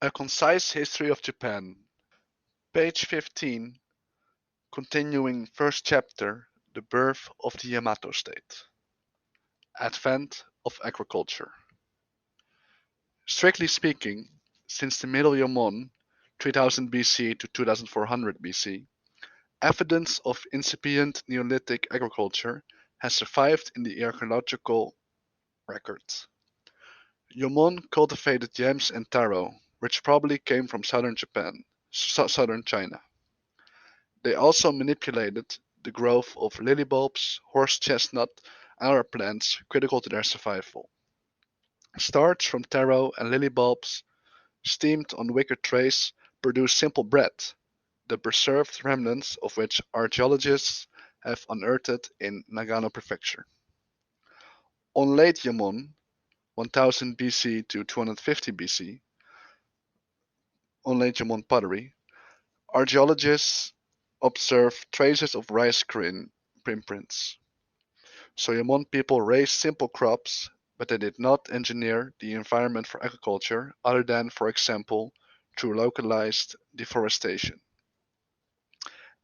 A Concise History of Japan. Page 15, continuing first chapter, The Birth of the Yamato State. Advent of Agriculture. Strictly speaking, since the Middle Yomon, 3000 BC to 2400 BC, evidence of incipient Neolithic agriculture has survived in the archaeological records. Yomon cultivated yams and taro, which probably came from southern Japan, southern China. They also manipulated the growth of lily bulbs, horse chestnut, and other plants critical to their survival. Starch from taro and lily bulbs, steamed on wicker trays, produced simple bread, the preserved remnants of which archaeologists have unearthed in Nagano Prefecture. On late Yamon, 1000 BC to 250 BC, on late Yamon pottery, archaeologists observed traces of rice grain imprints. So Yamon people raised simple crops, but they did not engineer the environment for agriculture other than, for example, through localized deforestation.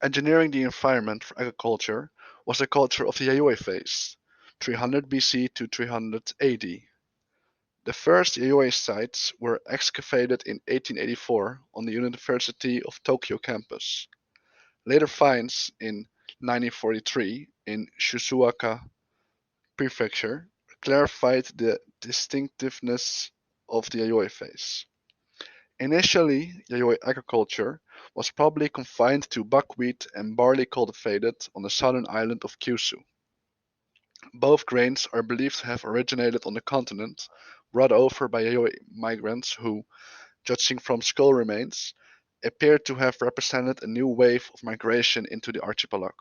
Engineering the environment for agriculture was the culture of the Yayoi phase, 300 BC to 300 AD. The first Yayoi sites were excavated in 1884 on the University of Tokyo campus. Later finds in 1943 in Shizuoka Prefecture clarified the distinctiveness of the Yayoi phase. Initially, Yayoi agriculture was probably confined to buckwheat and barley cultivated on the southern island of Kyushu. Both grains are believed to have originated on the continent, brought over by Yayoi migrants who, judging from skull remains, appear to have represented a new wave of migration into the archipelago,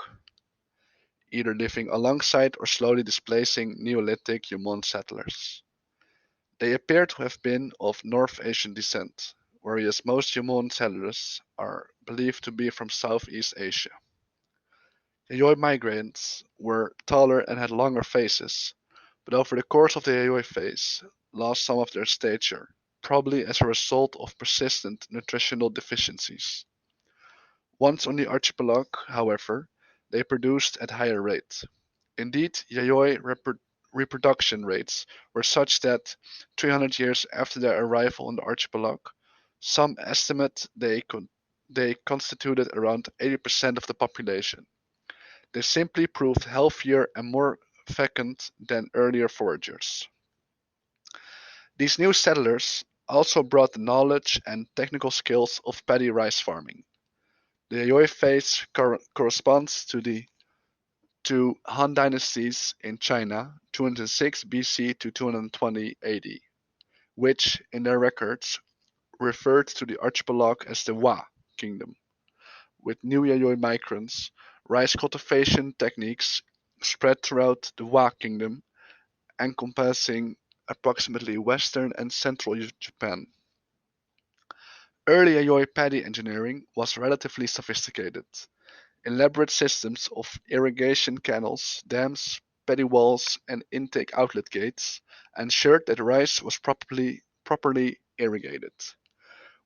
either living alongside or slowly displacing Neolithic Yomon settlers. They appear to have been of North Asian descent, whereas most Yomon settlers are believed to be from Southeast Asia. Yayoi migrants were taller and had longer faces, but over the course of the Yayoi phase lost some of their stature, probably as a result of persistent nutritional deficiencies. Once on the archipelago, however, they produced at higher rate. Indeed, Yayoi reproduction rates were such that 300 years after their arrival on the archipelago, some estimate they constituted around 80% of the population. They simply proved healthier and more fecund than earlier foragers. These new settlers also brought the knowledge and technical skills of paddy rice farming. The Yayoi phase corresponds to the two Han dynasties in China, 206 BC to 220 AD, which, in their records, referred to the archipelago as the Wa kingdom. With new Yayoi migrants, rice cultivation techniques spread throughout the Wa kingdom, encompassing approximately western and central Japan. Early Yayoi paddy engineering was relatively sophisticated. Elaborate systems of irrigation canals, dams, paddy walls, and intake outlet gates ensured that rice was properly irrigated.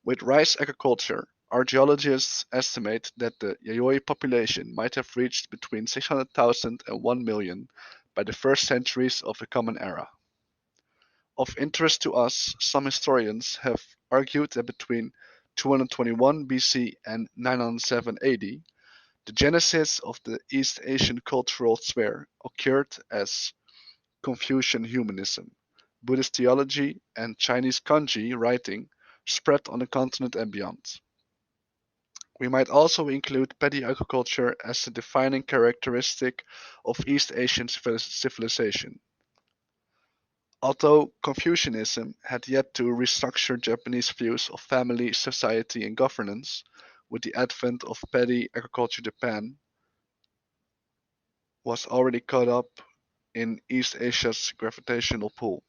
With rice agriculture, archaeologists estimate that the Yayoi population might have reached between 600,000 and 1 million by the first centuries of the Common Era. Of interest to us, some historians have argued that between 221 BC and 907 AD, the genesis of the East Asian cultural sphere occurred as Confucian humanism, Buddhist theology, and Chinese kanji writing spread on the continent and beyond. We might also include paddy agriculture as the defining characteristic of East Asian civilization. Although Confucianism had yet to restructure Japanese views of family, society, and governance, with the advent of paddy agriculture, Japan was already caught up in East Asia's gravitational pull.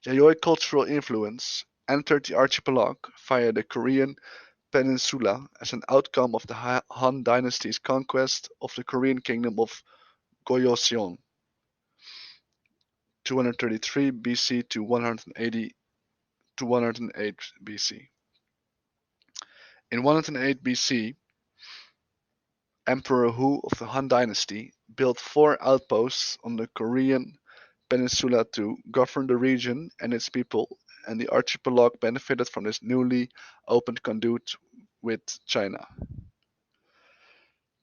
Yayoi cultural influence entered the archipelago via the Korean peninsula as an outcome of the Han dynasty's conquest of the Korean kingdom of Gojoseon, 233 BC to 180 to 108 BC. In 108 BC, Emperor Hu of the Han Dynasty built four outposts on the Korean peninsula to govern the region and its people, and the archipelago benefited from this newly opened conduit with China.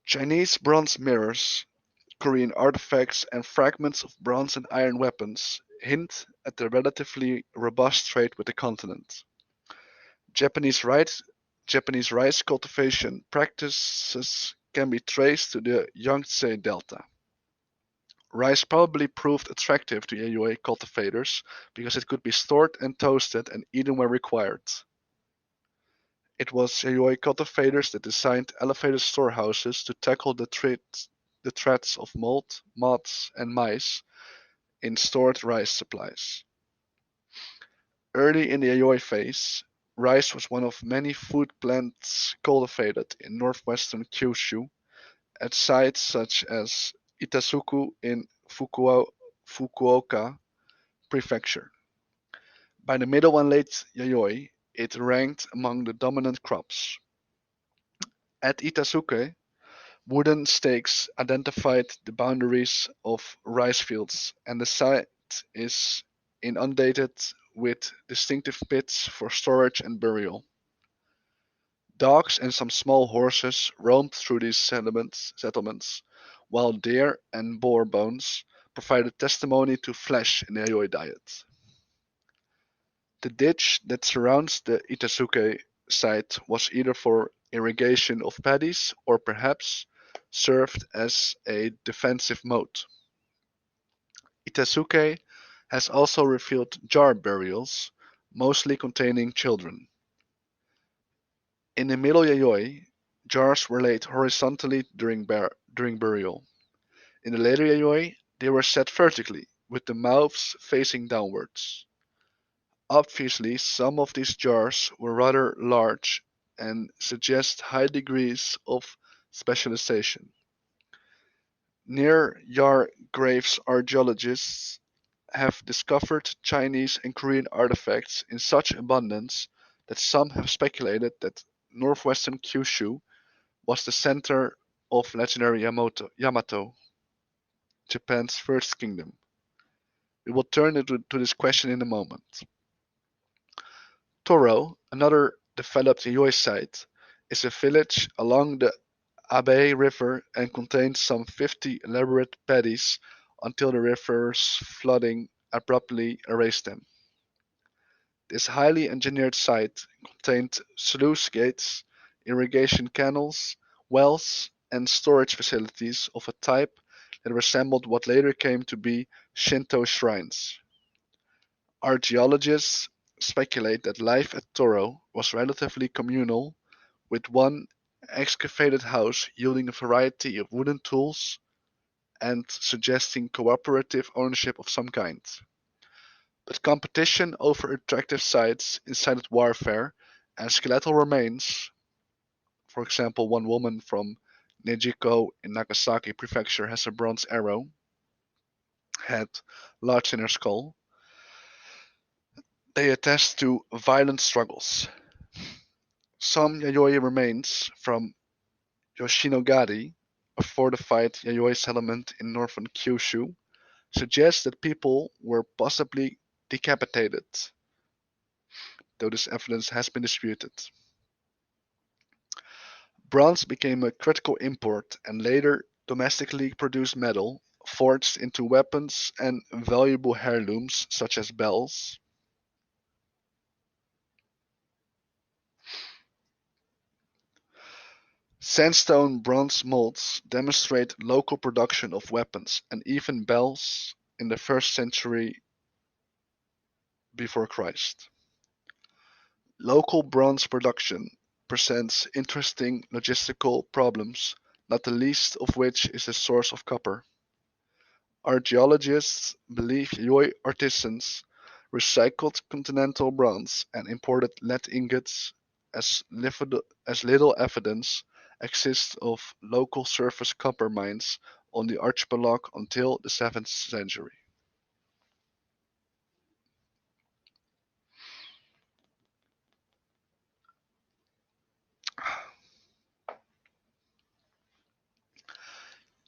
Chinese bronze mirrors, Korean artifacts, and fragments of bronze and iron weapons hint at the relatively robust trade with the continent. Japanese rice, Japanese rice cultivation practices can be traced to the Yangtze Delta. Rice probably proved attractive to Yayoi cultivators because it could be stored and toasted and eaten when required. It was Yayoi cultivators that designed elevated storehouses to tackle the threats of mold, moths, and mice in stored rice supplies. Early in the Yayoi phase, rice was one of many food plants cultivated in northwestern Kyushu at sites such as Itazuku in Fukuoka Prefecture. By the Middle and Late Yayoi, it ranked among the dominant crops. At Itazuke, wooden stakes identified the boundaries of rice fields, and the site is inundated with distinctive pits for storage and burial. Dogs and some small horses roamed through these settlements, while deer and boar bones provided testimony to flesh in the Yayoi diet. The ditch that surrounds the Itazuke site was either for irrigation of paddies or perhaps served as a defensive moat. Itazuke has also revealed jar burials, mostly containing children. In the Middle Yayoi, jars were laid horizontally during burial. In the later Yayoi, they were set vertically, with the mouths facing downwards. Obviously, some of these jars were rather large and suggest high degrees of specialization. Near Yar graves archaeologists have discovered Chinese and Korean artifacts in such abundance that some have speculated that northwestern Kyushu was the center of legendary Yamato, Japan's first kingdom. We will turn to this question in a moment. Toro, another developed Yayoi site, is a village along the Abe River and contains some 50 elaborate paddies until the river's flooding abruptly erased them. This highly engineered site contained sluice gates, irrigation canals, wells, and storage facilities of a type that resembled what later came to be Shinto shrines. Archaeologists speculate that life at Toro was relatively communal, with one excavated house yielding a variety of wooden tools and suggesting cooperative ownership of some kind. But competition over attractive sites incited warfare, and skeletal remains, for example one woman from Nejiko in Nagasaki Prefecture has a bronze arrow head lodged in her skull, they attest to violent struggles. Some Yayoi remains from Yoshinogari, a fortified Yayoi settlement in northern Kyushu, suggest that people were possibly decapitated, though this evidence has been disputed. Bronze became a critical import and later domestically produced metal, forged into weapons and valuable heirlooms such as bells. Sandstone bronze molds demonstrate local production of weapons and even bells in the 1st century before Christ. Local bronze production presents interesting logistical problems, not the least of which is the source of copper. Archaeologists believe Yayoi artisans recycled continental bronze and imported lead ingots, as little evidence exists of local surface copper mines on the archipelago until the 7th century.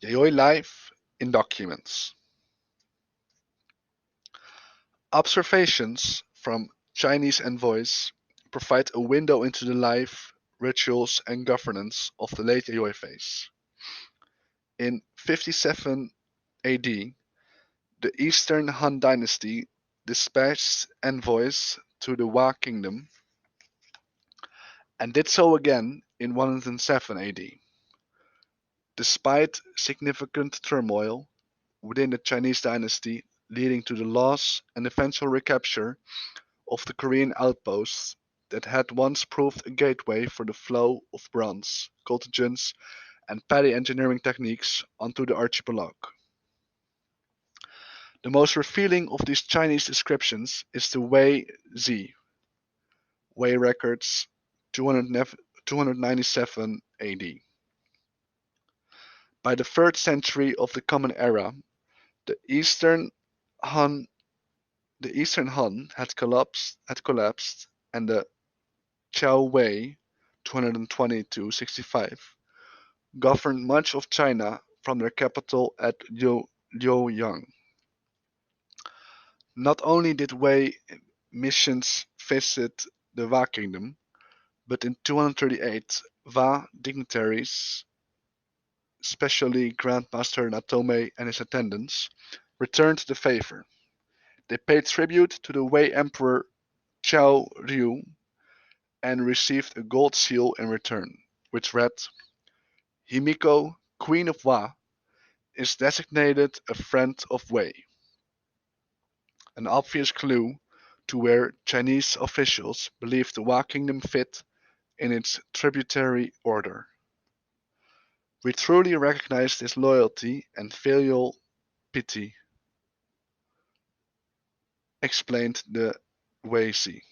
Yayoi life in documents. Observations from Chinese envoys provide a window into the life, rituals, and governance of the late Yayoi phase. In 57 AD, the Eastern Han Dynasty dispatched envoys to the Wa Kingdom and did so again in 107 AD. Despite significant turmoil within the Chinese dynasty leading to the loss and eventual recapture of the Korean outposts that had once proved a gateway for the flow of bronze, cultigens, and petty engineering techniques onto the archipelago. The most revealing of these Chinese descriptions is the Wei Zi, Wei records 297 AD. By the 3rd century of the Common Era, the Eastern Han had collapsed, and the Qiao Wei (220–65) governed much of China from their capital at Luoyang. Not only did Wei missions visit the Wa kingdom, but in 238 Wa dignitaries, especially Grandmaster Natome and his attendants, returned the favor. They paid tribute to the Wei Emperor Qiao Rui and received a gold seal in return, which read, Himiko, Queen of Wa, is designated a friend of Wei, an obvious clue to where Chinese officials believed the Wa kingdom fit in its tributary order. We truly recognize this loyalty and filial piety, explained the Wei-Si.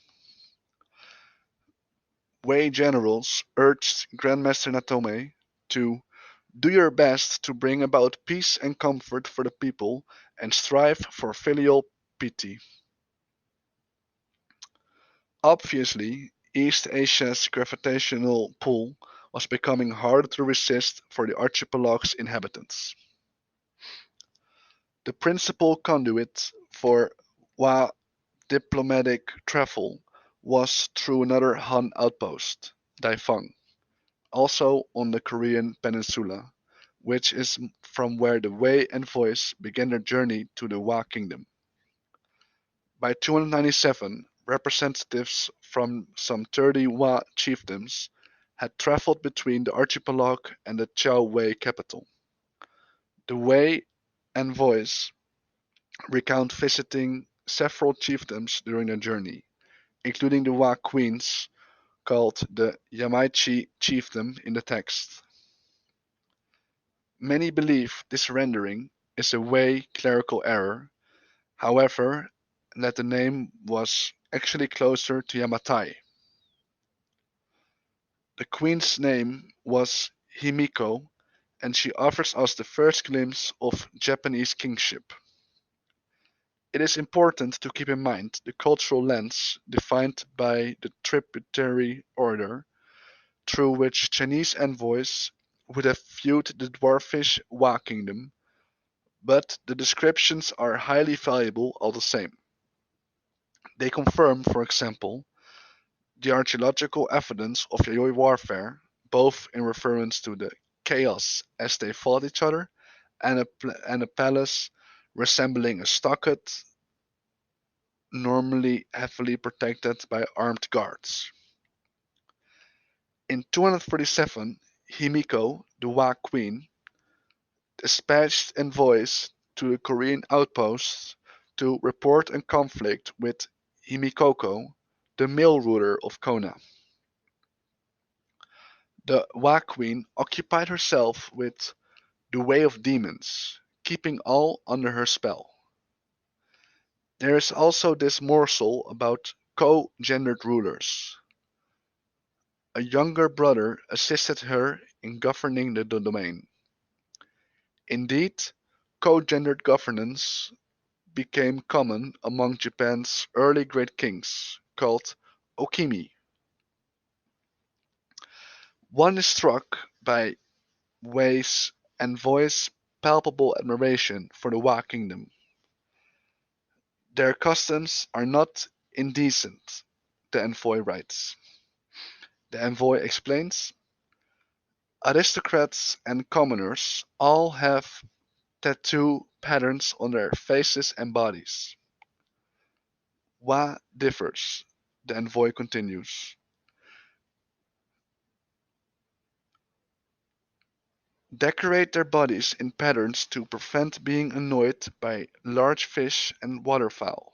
Wei generals urged Grandmaster Natome to do your best to bring about peace and comfort for the people and strive for filial piety. Obviously, East Asia's gravitational pull was becoming harder to resist for the archipelago's inhabitants. The principal conduit for Wa diplomatic travel was through another Han outpost, Daifang, also on the Korean peninsula, which is from where the Wei envoys began their journey to the Wa kingdom. By 297, representatives from some 30 Wa chiefdoms had traveled between the archipelago and the Qiao Wei capital. The Wei envoys recount visiting several chiefdoms during their journey, including the Wa queens called the Yamato chiefdom in the text. Many believe this rendering is a Wei clerical error, however, that the name was actually closer to Yamatai. The queen's name was Himiko, and she offers us the first glimpse of Japanese kingship. It is important to keep in mind the cultural lens defined by the tributary order through which Chinese envoys would have viewed the dwarfish Wa kingdom, but the descriptions are highly valuable all the same. They confirm, for example, the archaeological evidence of Yayoi warfare, both in reference to the chaos as they fought each other and a palace resembling a stockade, normally heavily protected by armed guards. In 247, Himiko, the Wa queen, dispatched envoys to the Korean outposts to report a conflict with Himikoko, the male ruler of Kona. The Wa queen occupied herself with the way of demons, keeping all under her spell. There is also this morsel about co-gendered rulers. A younger brother assisted her in governing the domain. Indeed, co-gendered governance became common among Japan's early great kings, called "okimi". One is struck by Wei's envoys palpable admiration for the Wa kingdom. Their customs are not indecent, the envoy writes. The envoy explains, aristocrats and commoners all have tattoo patterns on their faces and bodies. Wa differs, the envoy continues. Decorate their bodies in patterns to prevent being annoyed by large fish and waterfowl.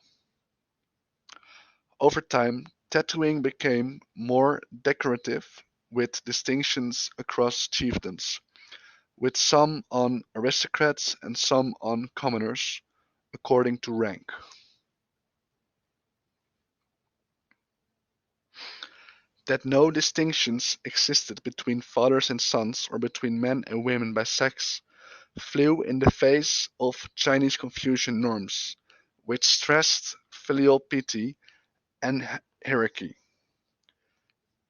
Over time, tattooing became more decorative, with distinctions across chiefdoms, with some on aristocrats and some on commoners, according to rank. That no distinctions existed between fathers and sons or between men and women by sex flew in the face of Chinese Confucian norms, which stressed filial piety and hierarchy.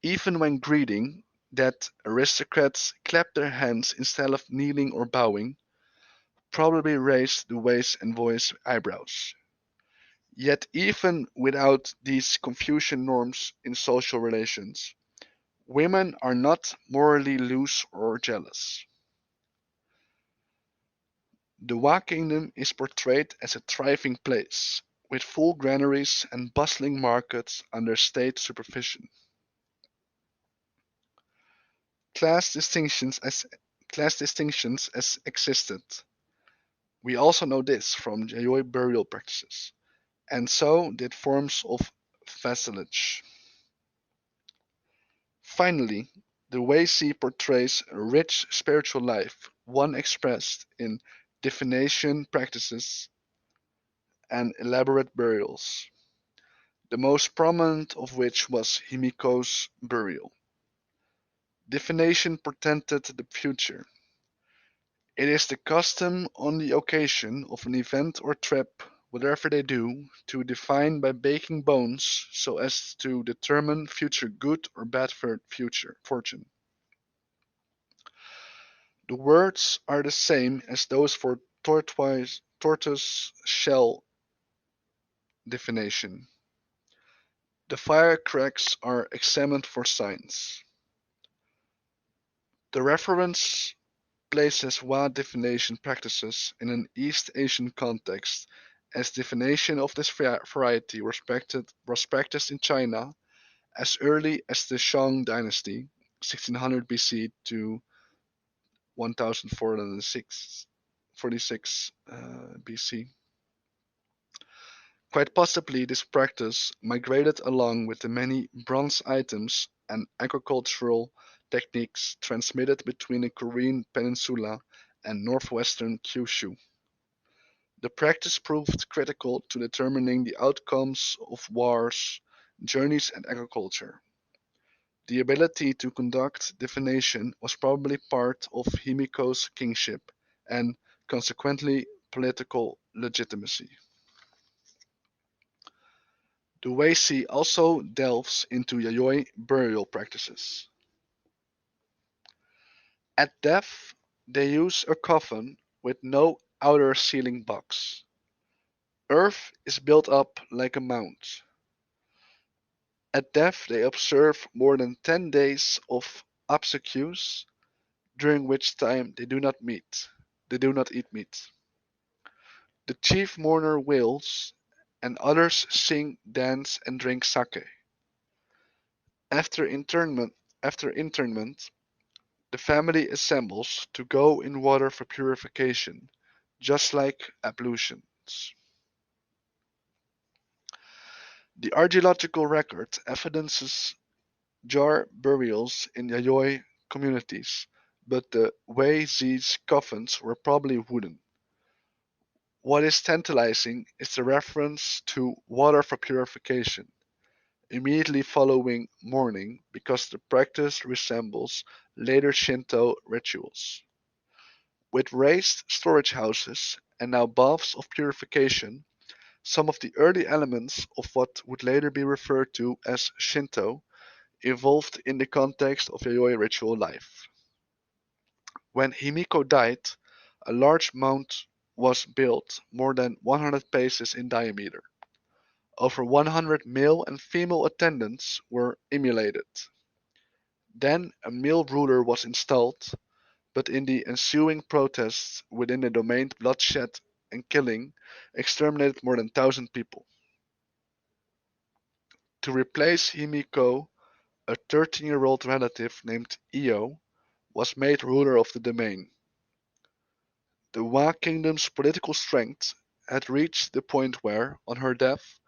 Even when greeting, that aristocrats clapped their hands instead of kneeling or bowing, probably raised the waist and voice eyebrows. Yet even without these Confucian norms in social relations, women are not morally loose or jealous. The Wa kingdom is portrayed as a thriving place, with full granaries and bustling markets under state supervision. Class distinctions as class distinctions as existed. We also know this from Yayoi burial practices, and so did forms of vassalage. Finally, the Wei Si portrays a rich spiritual life, one expressed in divination practices and elaborate burials, the most prominent of which was Himiko's burial. Divination portended the future. It is the custom on the occasion of an event or trip, whatever they do, to divine by baking bones so as to determine future good or bad future fortune. The words are the same as those for tortoise shell divination. The firecracks are examined for signs. The reference places Wa divination practices in an East Asian context, as divination of this variety was practiced in China as early as the Shang dynasty, 1600 BC to 1446 BC. Quite possibly this practice migrated along with the many bronze items and agricultural techniques transmitted between the Korean peninsula and northwestern Kyushu. The practice proved critical to determining the outcomes of wars, journeys and agriculture. The ability to conduct divination was probably part of Himiko's kingship and, consequently, political legitimacy. The Weisi also delves into Yayoi burial practices. At death, they use a coffin with no outer sealing box. Earth is built up like a mound. At death, they observe more than 10 days of obsequies, during which time they do not meet. They do not eat meat. The chief mourner wails, and others sing, dance, and drink sake. After internment, after internment, the family assembles to go in water for purification, just like ablutions. The archaeological record evidences jar burials in Yayoi communities, but the Wei Zi's coffins were probably wooden. What is tantalizing is the reference to water for purification, immediately following mourning, because the practice resembles later Shinto rituals. With raised storage houses and now baths of purification, some of the early elements of what would later be referred to as Shinto evolved in the context of Yayoi ritual life. When Himiko died, A large mound was built, more than 100 paces in diameter. Over 100 male and female attendants were immolated. Then a male ruler was installed, but in the ensuing protests within the domain, bloodshed and killing exterminated more than 1,000 people. To replace Himiko, a 13-year-old relative named Io was made ruler of the domain. The Wa kingdom's political strength had reached the point where, on her death,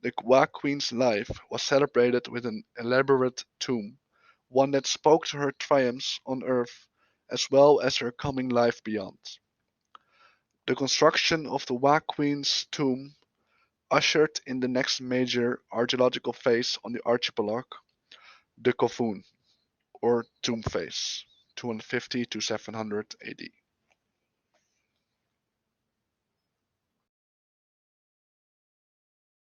the Wa queen's life was celebrated with an elaborate tomb, one that spoke to her triumphs on earth as well as her coming life beyond. The construction of the Wa queen's tomb ushered in the next major archaeological phase on the archipelago, the Kofun, or tomb phase, 250 to 700 AD.